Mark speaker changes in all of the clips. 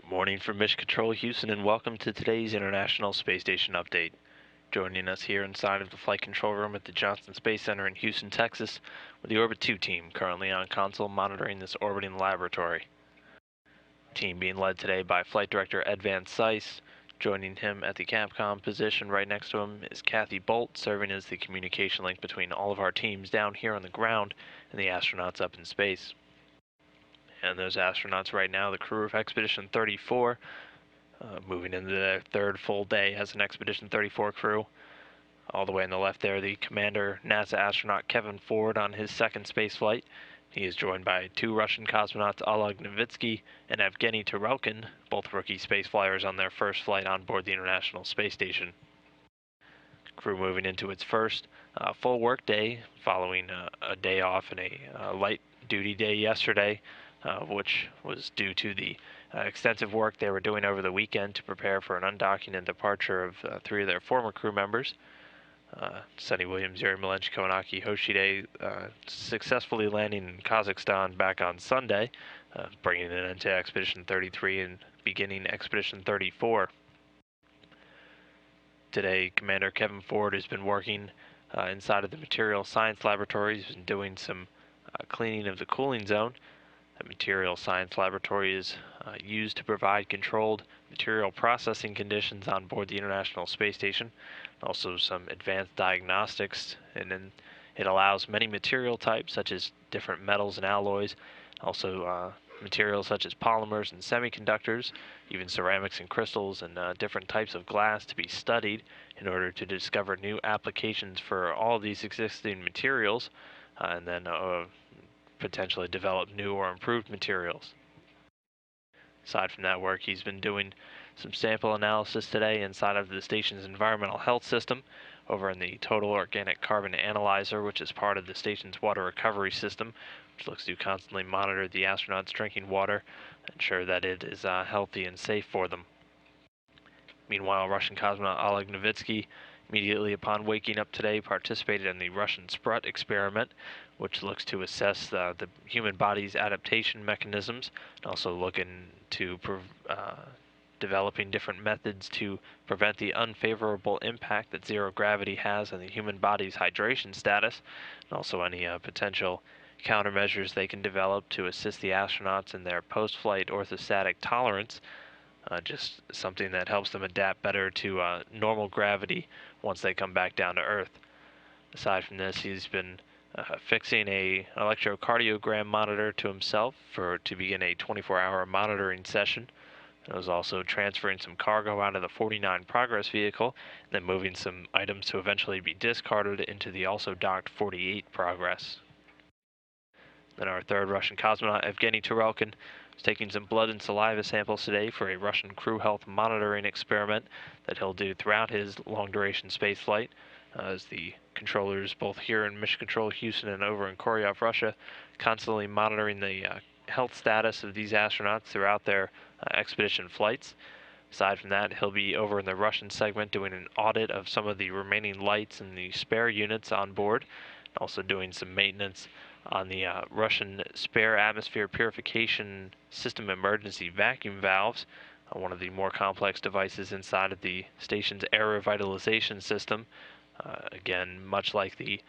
Speaker 1: Morning from Mission Control Houston, and welcome to today's International Space Station update. Joining us here inside of the flight control room at the Johnson Space Center in Houston, Texas, with the Orbit 2 team currently on console monitoring this orbiting laboratory. Team being led today by Flight Director Ed Van Cise. Joining him at the Capcom position right next to him is Kathy Bolt, serving as the communication link between all of our teams down here on the ground and the astronauts up in space. And those astronauts right now, the crew of Expedition 34, moving into their third full day as an Expedition 34 crew. All the way on the left there, the Commander NASA astronaut Kevin Ford on his second space flight. He is joined by two Russian cosmonauts, Oleg Novitsky and Evgeny Tarelkin, both rookie space flyers on their first flight on board the International Space Station. Crew moving into its first full work day, following a day off and a light duty day yesterday, which was due to the extensive work they were doing over the weekend to prepare for an undocking and departure of three of their former crew members. Sunny Williams, Yuri Malenchko, and Aki Hoshide successfully landing in Kazakhstan back on Sunday, bringing it into Expedition 33 and beginning Expedition 34. Today, Commander Kevin Ford has been working inside of the Material Science Laboratory. He's been doing some cleaning of the cooling zone. The Material Science Laboratory is used to provide controlled material processing conditions on board the International Space Station, also some advanced diagnostics, and then it allows many material types such as different metals and alloys, also materials such as polymers and semiconductors, even ceramics and crystals, and different types of glass to be studied in order to discover new applications for all these existing materials, and then potentially develop new or improved materials. Aside from that work, he's been doing some sample analysis today inside of the station's environmental health system over in the Total Organic Carbon Analyzer, which is part of the station's water recovery system, which looks to constantly monitor the astronauts' drinking water, ensure that it is healthy and safe for them. Meanwhile, Russian cosmonaut Oleg Novitsky, immediately upon waking up today, participated in the Russian Sprut experiment, which looks to assess the human body's adaptation mechanisms, and also looking to developing different methods to prevent the unfavorable impact that zero gravity has on the human body's hydration status, and also any potential countermeasures they can develop to assist the astronauts in their post-flight orthostatic tolerance, just something that helps them adapt better to normal gravity once they come back down to Earth. Aside from this, he's been fixing an electrocardiogram monitor to himself to begin a 24-hour monitoring session. It was also transferring some cargo out of the 49 Progress vehicle, and then moving some items to eventually be discarded into the also docked 48 Progress. Then our third Russian cosmonaut, Evgeny Tarelkin, is taking some blood and saliva samples today for a Russian crew health monitoring experiment that he'll do throughout his long-duration space flight, as the controllers both here in Mission Control Houston and over in Koryov, Russia, constantly monitoring the health status of these astronauts throughout their expedition flights. Aside from that, he'll be over in the Russian segment doing an audit of some of the remaining lights and the spare units on board, also doing some maintenance on the Russian spare atmosphere purification system emergency vacuum valves, one of the more complex devices inside of the station's air revitalization system. Again, much like the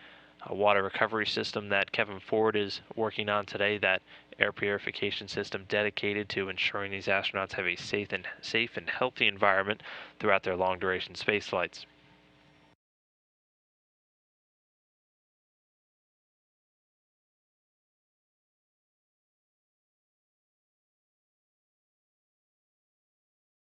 Speaker 1: water recovery system that Kevin Ford is working on today, that air purification system dedicated to ensuring these astronauts have a safe and healthy environment throughout their long-duration space flights.